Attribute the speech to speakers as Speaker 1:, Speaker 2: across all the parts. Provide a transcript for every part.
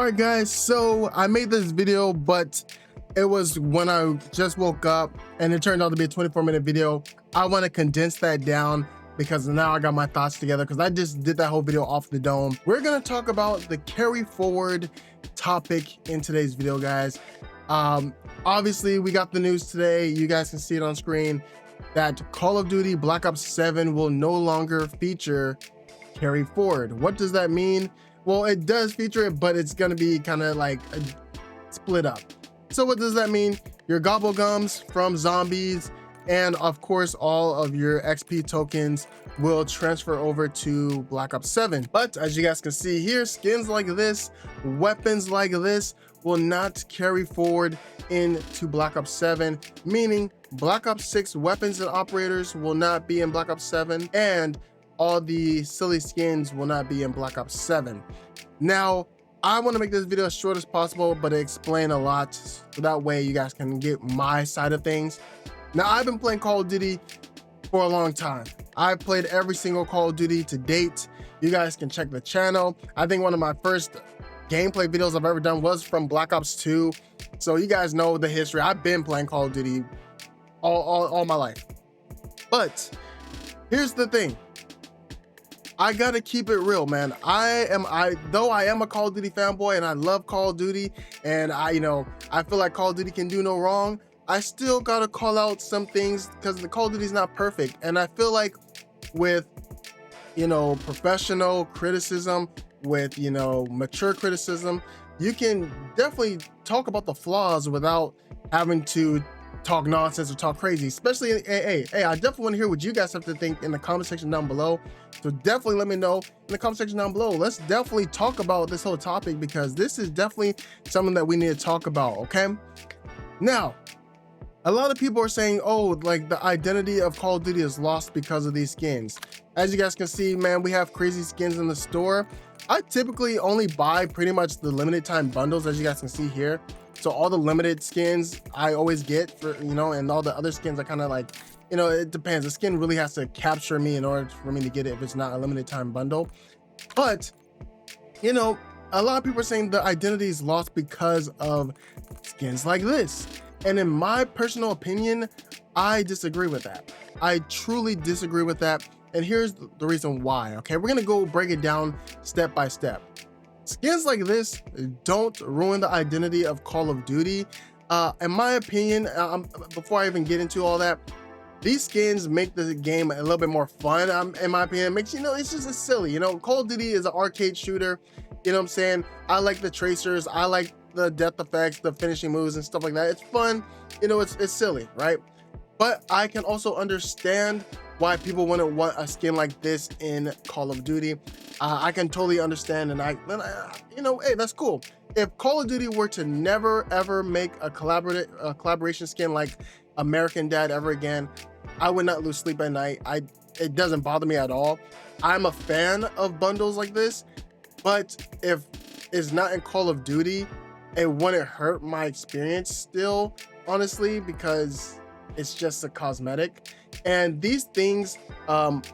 Speaker 1: All right, guys, so I made this video, but it was when I just woke up and it turned out to be a 24-minute video. I want to condense that down because now I got my thoughts together because I just did that whole video off the dome. We're going to talk about the carry forward topic in today's video, guys. Obviously, we got the news today. You guys can see it on screen that Call of Duty Black Ops 7 will no longer feature carry forward. What does that mean? Well, it does feature it, but it's gonna be kind of like split up. So what does that mean? Your gobblegums from zombies and of course all of your XP tokens will transfer over to Black Ops 7. But as you guys can see here, skins like this, weapons like this will not carry forward into Black Ops 7, meaning Black Ops 6 weapons and operators will not be in Black Ops 7, and all the silly skins will not be in Black Ops 7. Now, I want to make this video as short as possible, but explain a lot so that way you guys can get my side of things. Now, I've been playing Call of Duty for a long time. I've played every single Call of Duty to date. You guys can check the channel. I think one of my first gameplay videos I've ever done was from Black Ops 2. So you guys know the history. I've been playing Call of Duty all my life. But here's the thing. I gotta keep it real, man. Though I am a Call of Duty fanboy and I love Call of Duty, and I feel like Call of Duty can do no wrong, I still gotta call out some things because the Call of Duty is not perfect. And I feel like with professional criticism, with mature criticism, you can definitely talk about the flaws without having to talk nonsense or talk crazy. Especially hey, I definitely want to hear what you guys have to think in the comment section down below. So definitely let me know in the comment section down below. Let's definitely talk about this whole topic because this is definitely something that we need to talk about. Okay, now a lot of people are saying, oh, like the identity of Call of Duty is lost because of these skins. As you guys can see, man, we have crazy skins in the store. I typically only buy pretty much the limited time bundles, as you guys can see here. So all the limited skins I always get for, and all the other skins I kind of like, it depends. The skin really has to capture me in order for me to get it if it's not a limited time bundle. But, a lot of people are saying the identity is lost because of skins like this. And in my personal opinion, I disagree with that. I truly disagree with that. And here's the reason why. Okay, we're gonna go break it down step by step. Skins like this don't ruin the identity of Call of Duty. In my opinion, before I even get into all that, these skins make the game a little bit more fun. In my opinion, it makes it's just silly. Call of Duty is an arcade shooter. You know what I'm saying? I like the tracers. I like the death effects, the finishing moves and stuff like that. It's fun. It's silly, right? But I can also understand why people wouldn't want a skin like this in Call of Duty. I can totally understand, and hey, that's cool. If Call of Duty were to never ever make a collaboration skin like American Dad ever again, I would not lose sleep at night. It doesn't bother me at all. I'm a fan of bundles like this, but if it's not in Call of Duty, it wouldn't hurt my experience still, honestly, because it's just a cosmetic. And these things,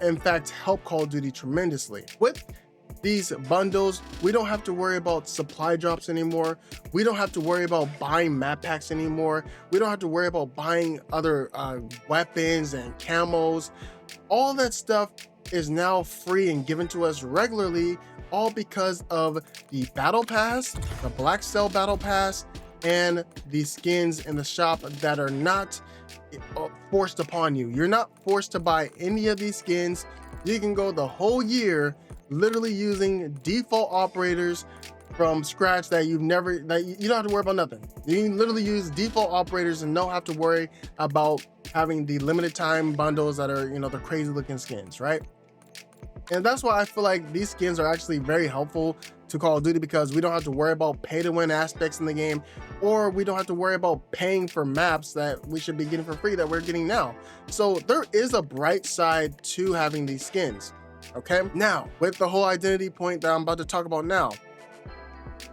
Speaker 1: in fact, help Call of Duty tremendously. With these bundles, we don't have to worry about supply drops anymore. We don't have to worry about buying map packs anymore. We don't have to worry about buying other weapons and camos. All that stuff is now free and given to us regularly, all because of the Battle Pass, the Black Cell Battle Pass, and the skins in the shop that are not forced upon you. You're not forced to buy any of these skins. You can go the whole year literally using default operators from scratch that you don't have to worry about nothing. You can literally use default operators and don't have to worry about having the limited time bundles that are, the crazy looking skins, right? And that's why I feel like these skins are actually very helpful to Call of Duty, because we don't have to worry about pay to win aspects in the game, or we don't have to worry about paying for maps that we should be getting for free that we're getting now. So there is a bright side to having these skins. Okay, now with the whole identity point that I'm about to talk about now,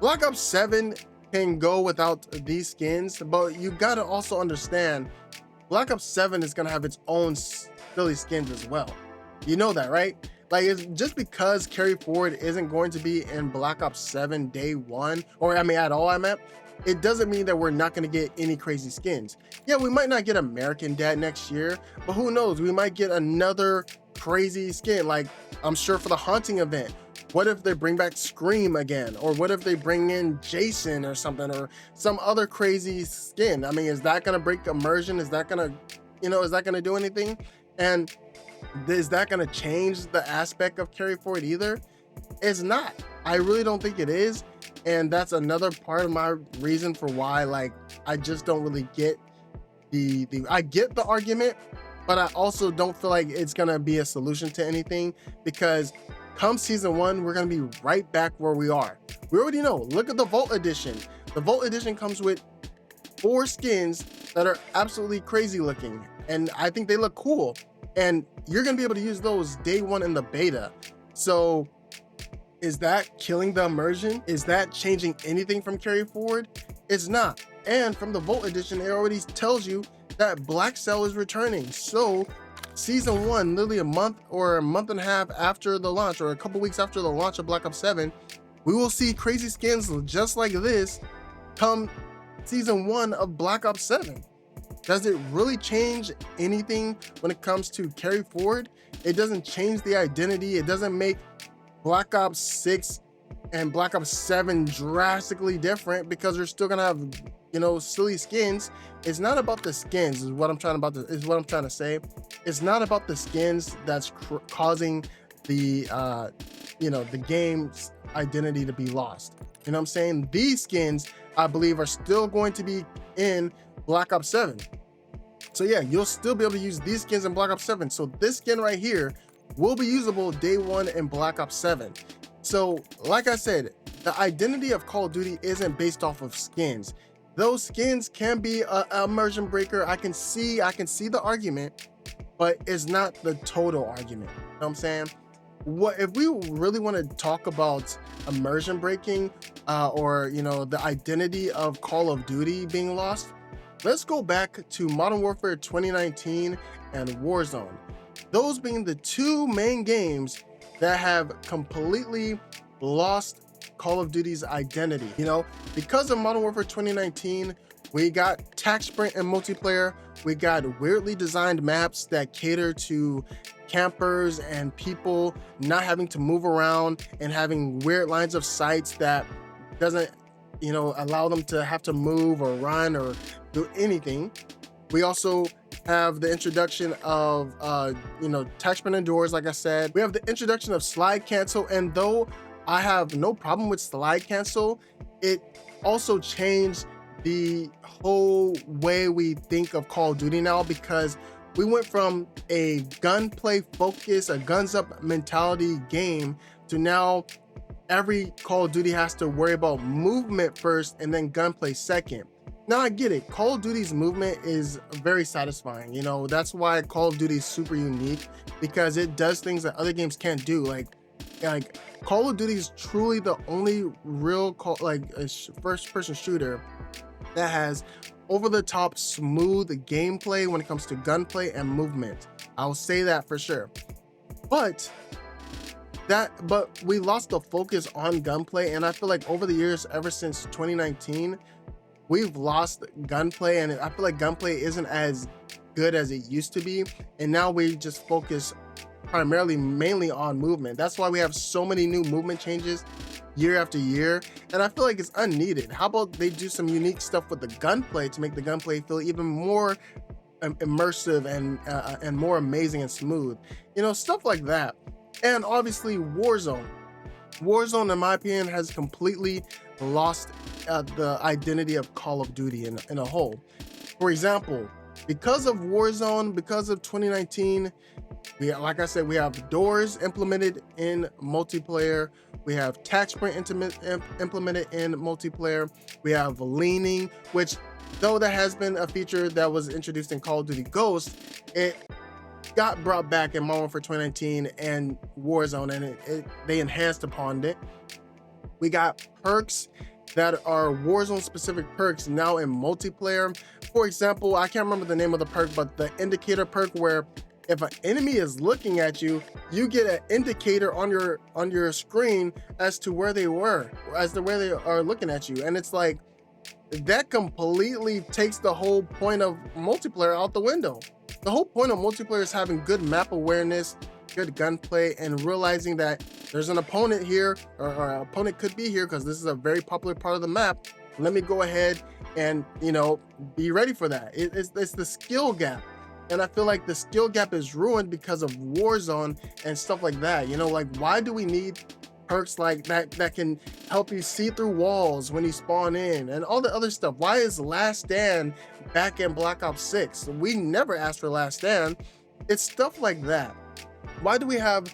Speaker 1: Black Ops 7 can go without these skins, but you gotta also understand Black Ops 7 is gonna have its own silly skins as well. You know that, right? Like, it's just because Carry Forward isn't going to be in Black Ops 7 day one, or I mean at all, I meant, it doesn't mean that we're not going to get any crazy skins. Yeah, we might not get American Dad next year, but who knows? We might get another crazy skin. Like, I'm sure for the Haunting event, what if they bring back Scream again? Or what if they bring in Jason or something, or some other crazy skin? I mean, is that going to break immersion? Is that going to, is that going to do anything? And is that going to change the aspect of Carry Forward either? It's not. I really don't think it is. And that's another part of my reason for why, like, I just don't really get I get the argument, but I also don't feel like it's going to be a solution to anything, because come season one, we're going to be right back where we are. We already know. Look at the Vault Edition. The Vault Edition comes with 4 skins that are absolutely crazy looking, and I think they look cool. And you're going to be able to use those day one in the beta. So is that killing the immersion? Is that changing anything from Carry Forward? It's not. And from the Vault Edition, it already tells you that Black Cell is returning. So season one, literally a month or a month and a half after the launch, or a couple weeks after the launch of Black Ops 7, we will see crazy skins just like this come season one of Black Ops 7. Does it really change anything when it comes to Carry Forward? It doesn't change the identity. It doesn't make Black Ops 6 and Black Ops 7 drastically different, because they're still gonna have, silly skins. It's not about the skins, is what I'm trying to say. It's not about the skins that's causing the the game's identity to be lost. You know what I'm saying? These skins, I believe, are still going to be in Black Ops 7. So yeah, you'll still be able to use these skins in Black Ops 7. So this skin right here will be usable day one in Black Ops 7. So like I said, the identity of Call of Duty isn't based off of skins. Those skins can be an immersion breaker. I can see the argument, but it's not the total argument. You know what I'm saying? What if we really want to talk about immersion breaking, or the identity of Call of Duty being lost? Let's go back to Modern Warfare 2019 and Warzone. Those being the 2 main games that have completely lost Call of Duty's identity. Because of Modern Warfare 2019, we got tac sprint and multiplayer. We got weirdly designed maps that cater to campers and people not having to move around, and having weird lines of sights that doesn't allow them to have to move or run or do anything. We also have the introduction of tac sprint and doors. Like I said, we have the introduction of slide cancel, and though I have no problem with slide cancel, it also changed the whole way we think of Call of Duty now, because we went from a gunplay focus, a guns up mentality game, to now every Call of Duty has to worry about movement first and then gunplay second. Now I get it. Call of Duty's movement is very satisfying. That's why Call of Duty is super unique, because it does things that other games can't do. Like Call of Duty is truly the only real first-person shooter that has over-the-top smooth gameplay when it comes to gunplay and movement. I'll say that for sure. But we lost the focus on gunplay, and I feel like over the years, ever since 2019, we've lost gunplay, and I feel like gunplay isn't as good as it used to be, and now we just focus mainly on movement. That's why we have so many new movement changes year after year, and I feel like it's unneeded. How about they do some unique stuff with the gunplay to make the gunplay feel even more immersive and more amazing and smooth, stuff like that. And obviously Warzone, in my opinion, has completely lost the identity of Call of Duty in a whole. For example, because of Warzone, because of 2019, like I said, we have doors implemented in multiplayer. We have tac sprint implemented in multiplayer. We have leaning, which, though that has been a feature that was introduced in Call of Duty Ghost, it got brought back in Modern Warfare 2019 and Warzone, and they enhanced upon it. We got perks that are Warzone specific perks now in multiplayer. For example, I can't remember the name of the perk, but the indicator perk, where if an enemy is looking at you, you get an indicator on your screen as to where they were, as to where they are looking at you. And it's like, that completely takes the whole point of multiplayer out the window. The whole point of multiplayer is having good map awareness, good gunplay, and realizing that there's an opponent here, or an opponent could be here, because this is a very popular part of the map. Let me go ahead and, you know, be ready for that. It's the skill gap. And I feel like the skill gap is ruined because of Warzone and stuff like that. You know, like, why do we need perks like that can help you see through walls when you spawn in and all the other stuff? Why is Last Stand back in Black Ops 6? We never asked for Last Stand. It's stuff like that. Why do we have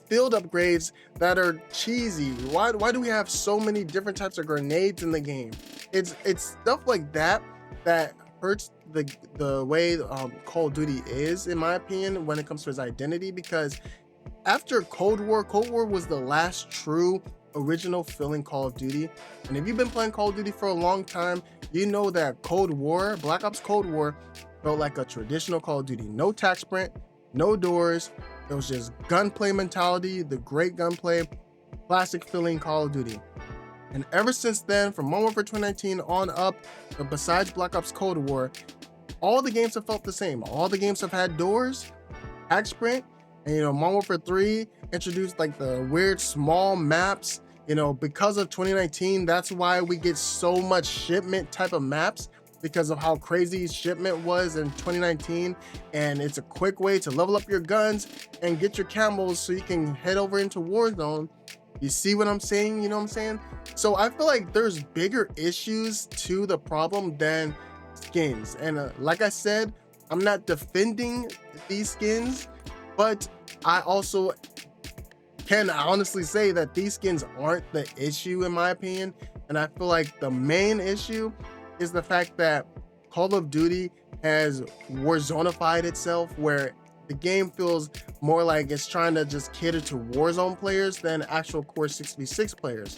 Speaker 1: field upgrades that are cheesy? Why do we have so many different types of grenades in the game? It's stuff like that that hurts the way Call of Duty is, in my opinion, when it comes to its identity. Because after Cold War was the last true original feeling Call of Duty. And if you've been playing Call of Duty for a long time, you know that Cold War, Black Ops Cold War, felt like a traditional Call of Duty. No tac sprint, no doors. It was just gunplay mentality, the great gunplay, classic feeling Call of Duty. And ever since then, from Modern Warfare 2019 on up, besides Black Ops Cold War, all the games have felt the same. All the games have had doors, tac sprint, and, you know, Modern Warfare 3 introduced like the weird small maps. You know, because of 2019, that's why we get so much shipment type of maps, because of how crazy shipment was in 2019. And it's a quick way to level up your guns and get your camos so you can head over into Warzone. You see what I'm saying? You know what I'm saying? So I feel like there's bigger issues to the problem than skins. And like I said, I'm not defending these skins, but I also can honestly say that these skins aren't the issue, in my opinion. And I feel like the main issue is the fact that Call of Duty has Warzone-ified itself, where the game feels more like it's trying to just cater to Warzone players than actual core 6v6 players.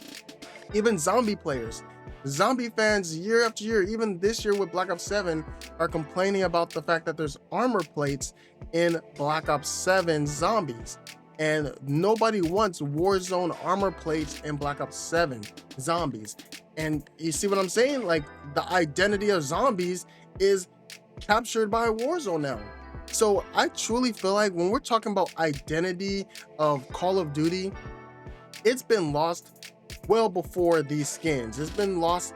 Speaker 1: Even zombie players. Zombie fans, year after year, even this year with Black Ops 7, are complaining about the fact that there's armor plates in Black Ops 7 zombies. And nobody wants Warzone armor plates in Black Ops 7 zombies. And you see what I'm saying? Like, the identity of zombies is captured by Warzone now. So I truly feel like when we're talking about identity of Call of Duty, it's been lost well before these skins. It's been lost,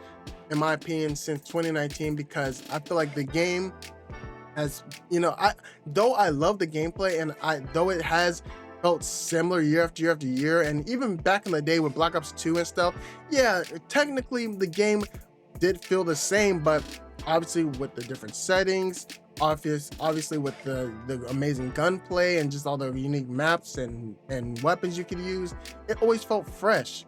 Speaker 1: in my opinion, since 2019, because I feel like the game has, you know, though I love the gameplay, and though it has felt similar year after year after year, and even back in the day with Black Ops 2 and stuff, yeah, technically the game did feel the same, but obviously with the different settings, obviously with the amazing gunplay and just all the unique maps and weapons you could use, it always felt fresh.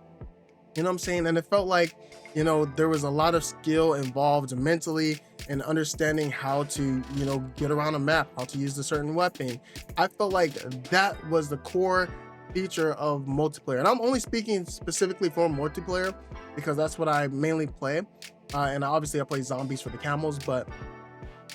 Speaker 1: You know what I'm saying? And it felt like, you know, there was a lot of skill involved mentally and understanding how to, you know, get around a map, how to use a certain weapon. I felt like that was the core feature of multiplayer. And I'm only speaking specifically for multiplayer because that's what I mainly play. And obviously I play zombies for the camos, but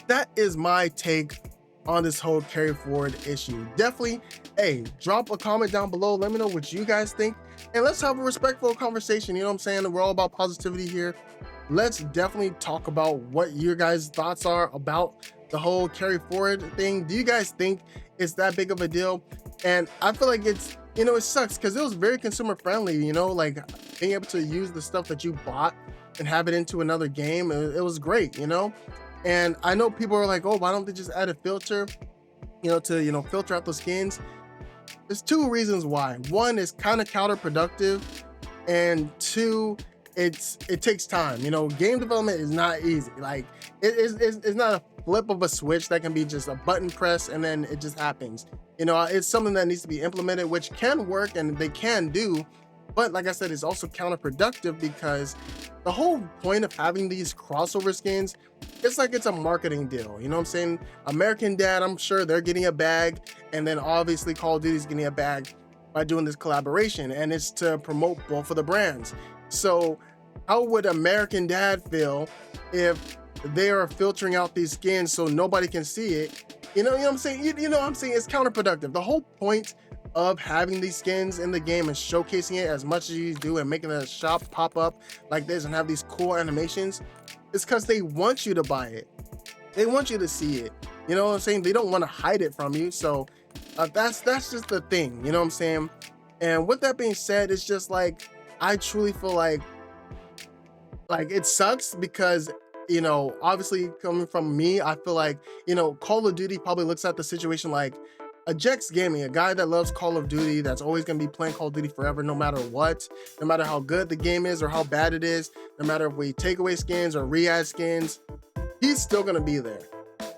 Speaker 1: that is my take on this whole carry forward issue. Definitely, hey, drop a comment down below. Let me know what you guys think, and let's have a respectful conversation. You know what I'm saying? We're all about positivity here. Let's definitely talk about what your guys' thoughts are about the whole carry forward thing. Do you guys think it's that big of a deal? And I feel like it's, you know, it sucks because it was very consumer friendly, you know, like being able to use the stuff that you bought and have it into another game. It was great, you know? And I know people are like, oh, why don't they just add a filter, you know, to, you know, filter out the skins? There's two reasons why. One is kind of counterproductive, and two, it takes time. You know, game development is not easy. Like it's not a flip of a switch that can be just a button press and then it just happens. You know, it's something that needs to be implemented, which can work and they can do. But like I said, it's also counterproductive because the whole point of having these crossover skins, it's like it's a marketing deal. You know what I'm saying? American Dad, I'm sure they're getting a bag, and then obviously Call of Duty's getting a bag by doing this collaboration, and it's to promote both of the brands. So how would American Dad feel if they are filtering out these skins so nobody can see it, You know what I'm saying? You know what I'm saying? It's counterproductive. The whole point of having these skins in the game and showcasing it as much as you do and making a shop pop up like this and have these cool animations is because they want you to buy it. They want you to see it. You know what I'm saying? They don't want to hide it from you. So that's just the thing. You know what I'm saying? And with that being said, it's just like I truly feel like it sucks because, you know, obviously coming from me, I feel like, you know, Call of Duty probably looks at the situation like a JECS Gaming, a guy that loves Call of Duty, that's always going to be playing Call of Duty forever, no matter what, no matter how good the game is or how bad it is, no matter if we take away skins or re-add skins, he's still going to be there.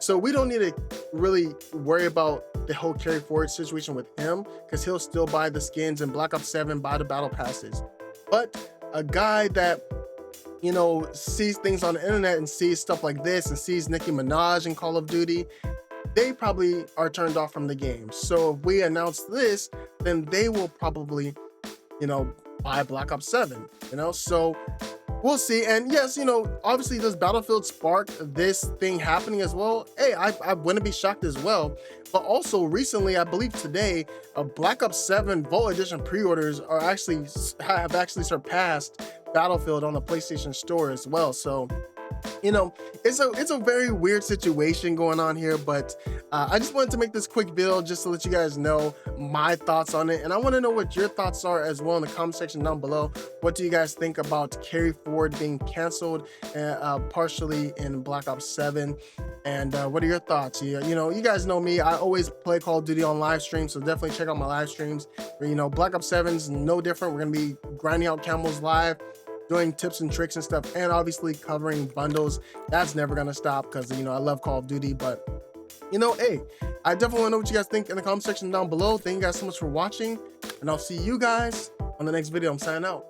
Speaker 1: So we don't need to really worry about the whole carry forward situation with him because he'll still buy the skins in Black Ops 7, buy the battle passes. But a guy that, you know, sees things on the internet and sees stuff like this and sees Nicki Minaj in Call of Duty, they probably are turned off from the game. So if we announce this, then they will probably, you know, buy Black Ops 7, you know? So we'll see. And yes, you know, obviously does Battlefield spark this thing happening as well? Hey, I wouldn't be shocked as well. But also recently, I believe today, Black Ops 7 Vault Edition pre-orders have actually surpassed Battlefield on the PlayStation Store as well. So, you know, it's a very weird situation going on here, but I just wanted to make this quick video just to let you guys know my thoughts on it, and I want to know what your thoughts are as well in the comment section down below. What do you guys think about carry forward being canceled partially in Black Ops 7, and what are your thoughts? You know, you guys know me, I always play Call of Duty on live streams, so definitely check out my live streams. You know, Black Ops 7's no different. We're gonna be grinding out camos live, doing tips and tricks and stuff, and obviously covering bundles. That's never gonna stop because, you know, I love Call of Duty. But, you know, hey, I definitely want to know what you guys think in the comment section down below. Thank you guys so much for watching, and I'll see you guys on the next video. I'm signing out.